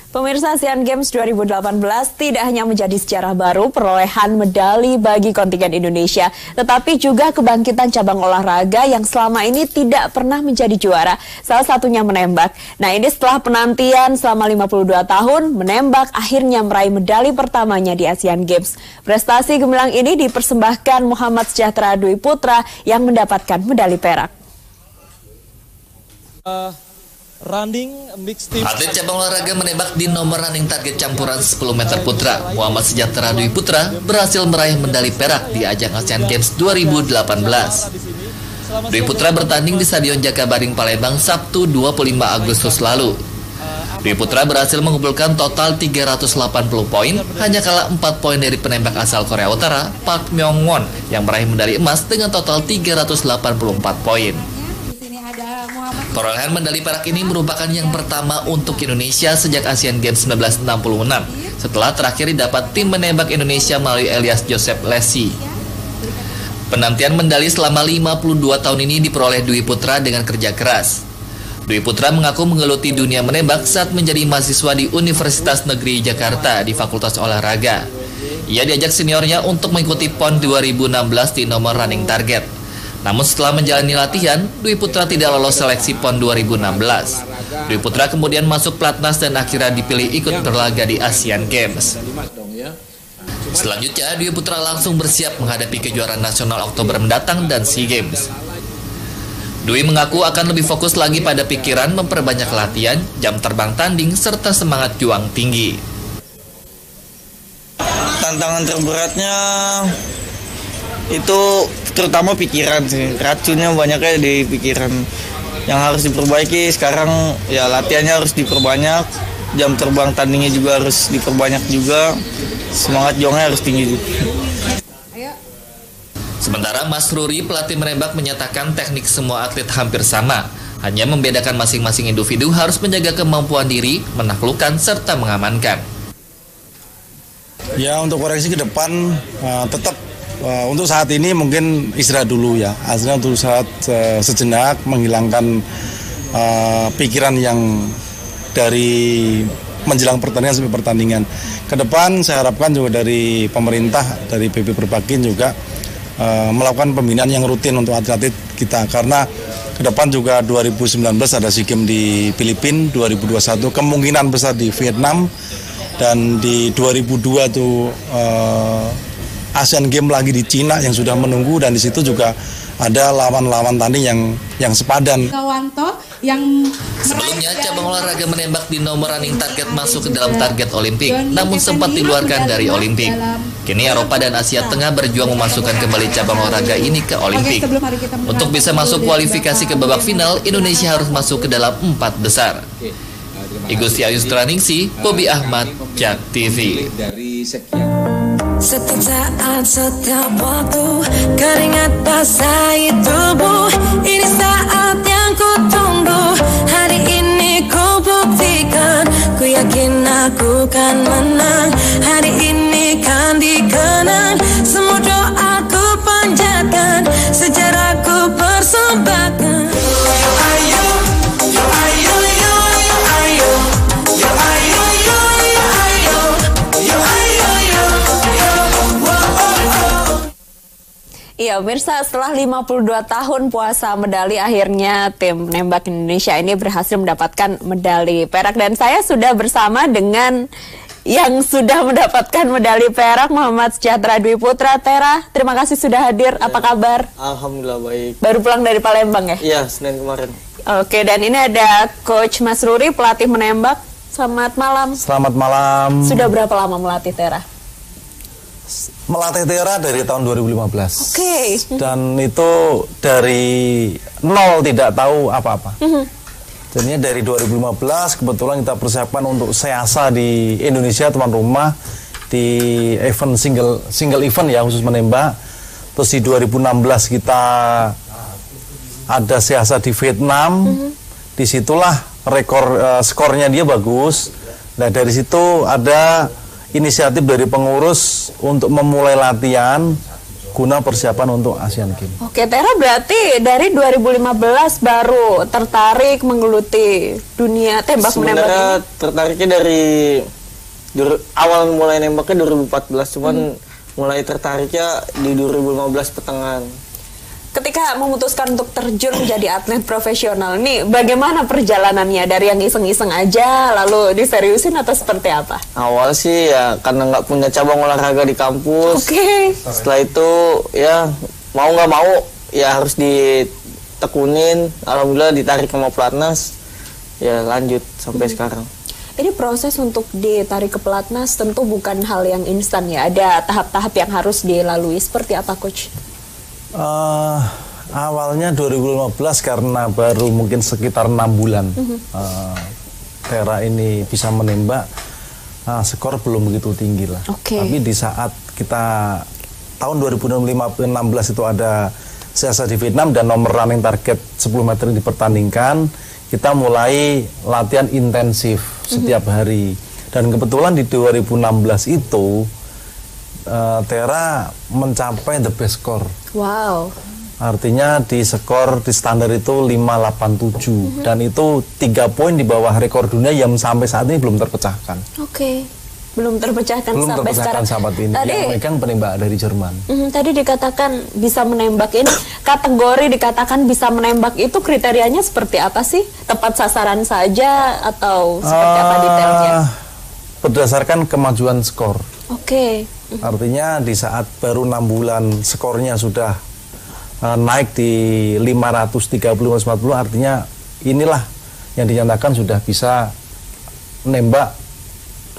Pemirsa, ASEAN Games 2018 tidak hanya menjadi sejarah baru perolehan medali bagi kontingen Indonesia, tetapi juga kebangkitan cabang olahraga yang selama ini tidak pernah menjadi juara, salah satunya menembak. Nah, ini setelah penantian selama 52 tahun, menembak akhirnya meraih medali pertamanya di ASEAN Games. Prestasi gemilang ini dipersembahkan Muhammad Sejahtera Dwi Putra yang mendapatkan medali perak. Atlet cabang olahraga menembak di nomor running target campuran 10 meter putra, Muhammad Sejahtera Dwi Putra berhasil meraih medali perak di ajang ASEAN Games 2018. Dwi Putra bertanding di Stadion Jakabaring Palembang Sabtu 25 Agustus lalu. Dwi Putra berhasil mengumpulkan total 380 poin, hanya kalah 4 poin dari penembak asal Korea Utara, Park Myung Won, yang meraih medali emas dengan total 384 poin. Perolehan medali perak ini merupakan yang pertama untuk Indonesia sejak ASEAN Games 1966, setelah terakhir didapat tim menembak Indonesia melalui Elias Joseph Lesi. Penantian medali selama 52 tahun ini diperoleh Dwi Putra dengan kerja keras. Dwi Putra mengaku menggeluti dunia menembak saat menjadi mahasiswa di Universitas Negeri Jakarta di Fakultas Olahraga. Ia diajak seniornya untuk mengikuti PON 2016 di nomor running target. Namun setelah menjalani latihan, Dwi Putra tidak lolos seleksi PON 2016. Dwi Putra kemudian masuk pelatnas dan akhirnya dipilih ikut berlaga di ASEAN Games. Selanjutnya, Dwi Putra langsung bersiap menghadapi kejuaraan nasional Oktober mendatang dan SEA Games. Dwi mengaku akan lebih fokus lagi pada pikiran, memperbanyak latihan, jam terbang tanding, serta semangat juang tinggi. Tantangan terberatnya itu terutama pikiran sih, racunnya banyaknya di pikiran. Yang harus diperbaiki sekarang ya latihannya harus diperbanyak, jam terbang tandingnya juga harus diperbanyak juga, semangat juangnya harus tinggi juga. Sementara Mas Ruri, pelatih menembak, menyatakan teknik semua atlet hampir sama, hanya membedakan masing-masing individu harus menjaga kemampuan diri, menaklukkan serta mengamankan. Ya, untuk koreksi ke depan tetap untuk saat ini mungkin istirahat dulu ya, artinya untuk saat sejenak menghilangkan pikiran yang dari menjelang pertandingan sampai pertandingan. Ke depan saya harapkan juga dari pemerintah, dari PP Perbakin juga melakukan pembinaan yang rutin untuk atlet kita, karena ke depan juga 2019 ada SEA Games di Filipina, 2021 kemungkinan besar di Vietnam, dan di 2002 tuh ASEAN Games lagi di Cina yang sudah menunggu, dan di situ juga ada lawan-lawan tanding yang sepadan. Sebelumnya, cabang olahraga menembak di nomor running target masuk ke dalam target Olimpik, namun sempat dikeluarkan dari Olimpik. Kini Eropa dan Asia Tengah berjuang memasukkan kembali cabang olahraga ini ke Olimpik. Untuk bisa masuk kualifikasi ke babak final, Indonesia harus masuk ke dalam 4 besar. Igusti Ayustraningsi, Bobi Ahmad, JAK TV. Setiap saat, setiap waktu, keringat basahi tubuh. Ini saat yang ku tunggu. Hari ini ku buktikan, ku yakin aku kan menang. Hari ini kan dikenang, semua doaku panjatkan, sejarahku persembahkan. Iya, pemirsa, setelah 52 tahun puasa medali, akhirnya tim menembak Indonesia ini berhasil mendapatkan medali perak. Dan saya sudah bersama dengan yang sudah mendapatkan medali perak, Muhammad Sejahtera Dwi Putra. Tera, terima kasih sudah hadir. Apa kabar? Alhamdulillah baik. Baru pulang dari Palembang ya? Iya, Senin kemarin. Oke, dan ini ada Coach Mas Ruri, pelatih menembak. Selamat malam. Selamat malam. Sudah berapa lama melatih Tera? Melatih Tera dari tahun 2015. Oke. Dan itu dari nol, tidak tahu apa-apa. Jadinya dari 2015 kebetulan kita persiapkan untuk SEASA di Indonesia, tuan rumah, di event single event ya, khusus menembak. Terus di 2016 kita ada SEASA di Vietnam. Disitulah rekor skornya dia bagus. Nah, dari situ ada inisiatif dari pengurus untuk memulai latihan guna persiapan untuk Asian Games. Oke, Tera berarti dari 2015 baru tertarik menggeluti dunia tembak menembak Sebenarnya ini? tertariknya dari awal mulai nembaknya 2014, cuman mulai tertariknya di 2015 pertengahan. Ketika memutuskan untuk terjun menjadi atlet profesional nih, bagaimana perjalanannya dari yang iseng-iseng aja lalu diseriusin atau seperti apa? Awal sih ya karena nggak punya cabang olahraga di kampus. Oke. Setelah itu ya mau nggak mau ya harus ditekunin. Alhamdulillah ditarik sama pelatnas. Ya lanjut sampai sekarang. Ini proses untuk ditarik ke pelatnas tentu bukan hal yang instan ya. Ada tahap-tahap yang harus dilalui. Seperti apa, Coach? Awalnya 2015 karena baru mungkin sekitar 6 bulan Tera ini bisa menembak, skor belum begitu tinggi lah. Tapi di saat kita tahun 2016 itu ada siasat di Vietnam dan nomor running target 10 meter dipertandingkan, kita mulai latihan intensif setiap hari. Dan kebetulan di 2016 itu Tera mencapai the best score. Wow. Artinya di skor di standar itu 587 dan itu 3 poin di bawah rekor dunia yang sampai saat ini belum terpecahkan. Oke. Belum terpecahkan Belum sampai terpecahkan sekarang. sahabat ini Tadi, yang megang penembak dari Jerman. Tadi dikatakan bisa menembak ini, kategori dikatakan bisa menembak itu kriterianya seperti apa sih? Tepat sasaran saja atau seperti apa detailnya? Berdasarkan kemajuan skor. Oke. Artinya di saat baru 6 bulan skornya sudah naik di 530-540, artinya inilah yang dinyatakan sudah bisa nembak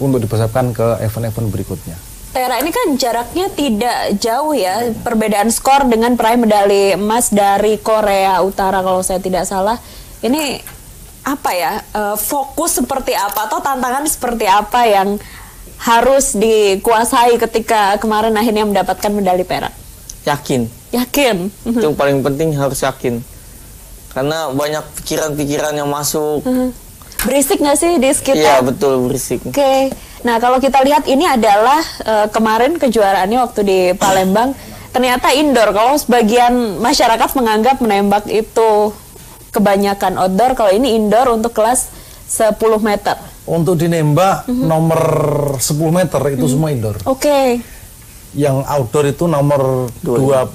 untuk dipersiapkan ke event-event berikutnya. Tera, ini kan jaraknya tidak jauh ya, perbedaan skor dengan peraih medali emas dari Korea Utara kalau saya tidak salah. Ini apa ya, fokus seperti apa atau tantangan seperti apa yang harus dikuasai ketika kemarin akhirnya mendapatkan medali perak? Yakin. Itu yang paling penting, harus yakin. Karena banyak pikiran-pikiran yang masuk. Berisik nggak sih di sekitar? Iya, betul, berisik. Oke. Nah, kalau kita lihat ini adalah kemarin kejuaraannya waktu di Palembang. Ternyata indoor. Kalau sebagian masyarakat menganggap menembak itu kebanyakan outdoor, kalau ini indoor untuk kelas 10 meter. Untuk dinembak nomor 10 meter itu semua indoor. Oke. Yang outdoor itu nomor 25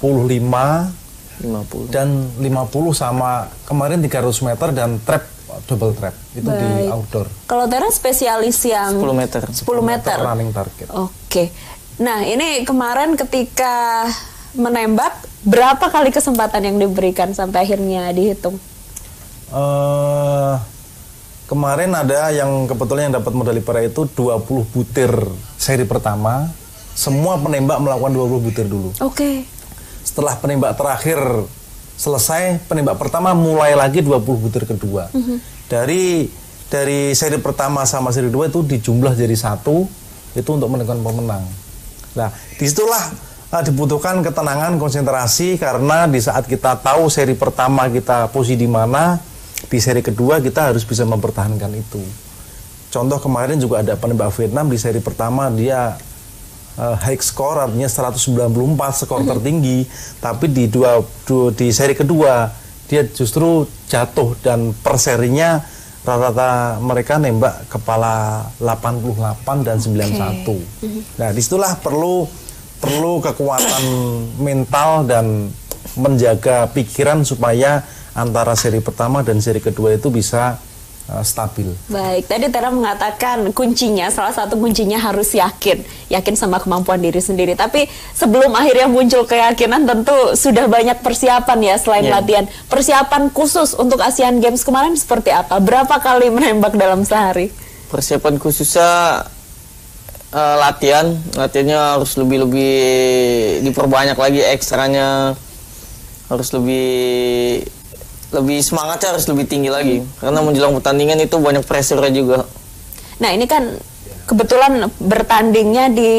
50 dan 50 sama kemarin 300 meter dan trap, double trap itu di outdoor. Kalau Tera spesialis yang 10 meter. 10 meter Running target. Oke. Nah, ini kemarin ketika menembak berapa kali kesempatan yang diberikan sampai akhirnya dihitung? Kemarin ada yang kebetulan yang dapat medali perak itu 20 butir seri pertama. Semua penembak melakukan 20 butir dulu. Oke. Setelah penembak terakhir selesai, penembak pertama mulai lagi 20 butir kedua. Dari seri pertama sama seri kedua itu dijumlah jadi satu, itu untuk menentukan pemenang. Nah, disitulah dibutuhkan ketenangan, konsentrasi, karena di saat kita tahu seri pertama kita posisi di mana, di seri kedua kita harus bisa mempertahankan itu. Contoh kemarin juga ada penembak Vietnam di seri pertama dia high score, artinya 194 skor tertinggi, tapi di seri kedua dia justru jatuh dan per serinya rata-rata mereka nembak kepala 88 dan 91. Nah, disitulah perlu kekuatan mental dan menjaga pikiran supaya antara seri pertama dan seri kedua itu bisa stabil. Baik, tadi Tera mengatakan kuncinya, salah satu kuncinya harus yakin sama kemampuan diri sendiri. Tapi sebelum akhirnya muncul keyakinan, tentu sudah banyak persiapan ya selain latihan. Persiapan khusus untuk Asian Games kemarin seperti apa? Berapa kali menembak dalam sehari? Persiapan khususnya latihannya harus lebih diperbanyak lagi, ekstranya harus lebih semangatnya harus lebih tinggi lagi, karena menjelang pertandingan itu banyak pressure juga. Nah, ini kan kebetulan bertandingnya di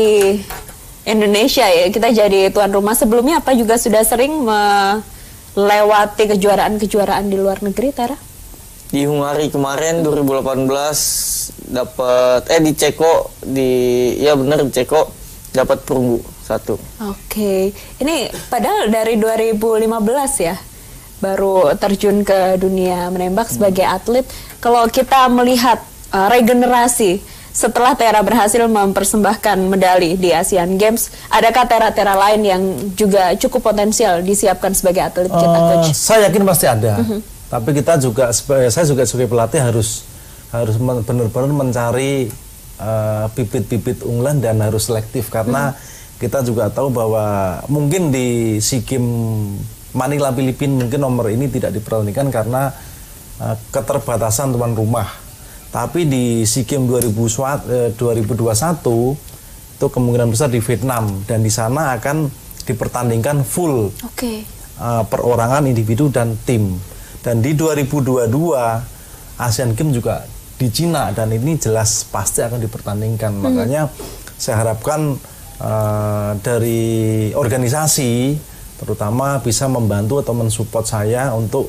Indonesia ya, kita jadi tuan rumah. Sebelumnya apa juga sudah sering melewati kejuaraan-kejuaraan di luar negeri, Tera? Di Hungari kemarin 2018 dapat di Ceko, di Ceko dapat perunggu. satu. Oke, ini padahal dari 2015 ya baru terjun ke dunia menembak sebagai atlet. Kalau kita melihat regenerasi setelah Tera berhasil mempersembahkan medali di Asian Games, adakah Tera-Tera lain yang juga cukup potensial disiapkan sebagai atlet kita, Coach? Saya yakin pasti ada. Tapi kita juga, saya juga sebagai pelatih harus benar-benar mencari bibit-bibit unggulan dan harus selektif, karena kita juga tahu bahwa mungkin di SEA Games Manila Filipina mungkin nomor ini tidak dipertandingkan karena keterbatasan tuan rumah. Tapi di SEA Games 2021 itu kemungkinan besar di Vietnam, dan di sana akan dipertandingkan full perorangan, individu dan tim. Dan di 2022 Asian Games juga di Cina, dan ini jelas pasti akan dipertandingkan. Makanya saya harapkan dari organisasi terutama bisa membantu atau mensupport saya untuk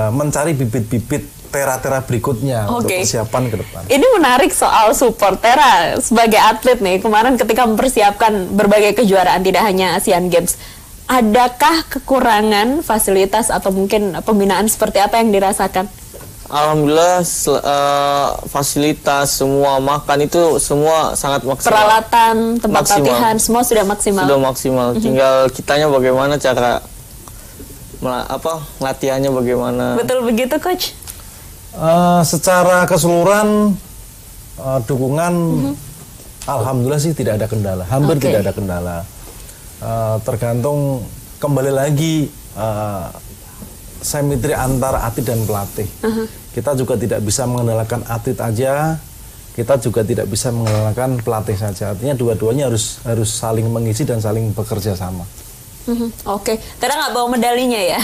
mencari bibit-bibit Tera-Tera berikutnya untuk persiapan ke depan. Ini menarik soal support Tera sebagai atlet nih. Kemarin ketika mempersiapkan berbagai kejuaraan tidak hanya Asian Games, adakah kekurangan fasilitas atau mungkin pembinaan seperti apa yang dirasakan? Alhamdulillah fasilitas semua, makan itu semua sangat maksimal. Peralatan, tempat latihan semua sudah maksimal. Sudah maksimal. Tinggal kitanya bagaimana cara latihannya bagaimana. Betul begitu, Coach? Secara keseluruhan dukungan alhamdulillah sih tidak ada kendala. Hampir tidak ada kendala. Tergantung kembali lagi simetri antara atlet dan pelatih. Kita juga tidak bisa mengendalikan atlet aja, kita juga tidak bisa mengendalikan pelatih saja. Artinya dua-duanya harus saling mengisi dan saling bekerja sama. Oke, Tera nggak bawa medalinya ya?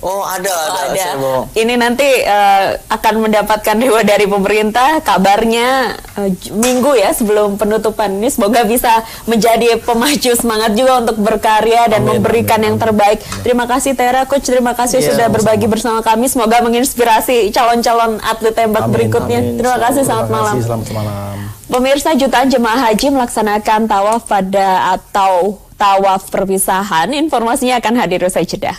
Oh ada. Saya bawa. Ini nanti akan mendapatkan reward dari pemerintah. Kabarnya minggu ya sebelum penutupan ini. Semoga bisa menjadi pemacu semangat juga untuk berkarya dan memberikan yang terbaik. Terima kasih Tera, Coach. Terima kasih sudah berbagi bersama kami. Semoga menginspirasi calon-calon atlet tembak berikutnya. Terima kasih. Selamat malam. Selamat malam. Pemirsa, jutaan jemaah haji melaksanakan tawaf tawaf perpisahan. Informasinya akan hadir usai jeda.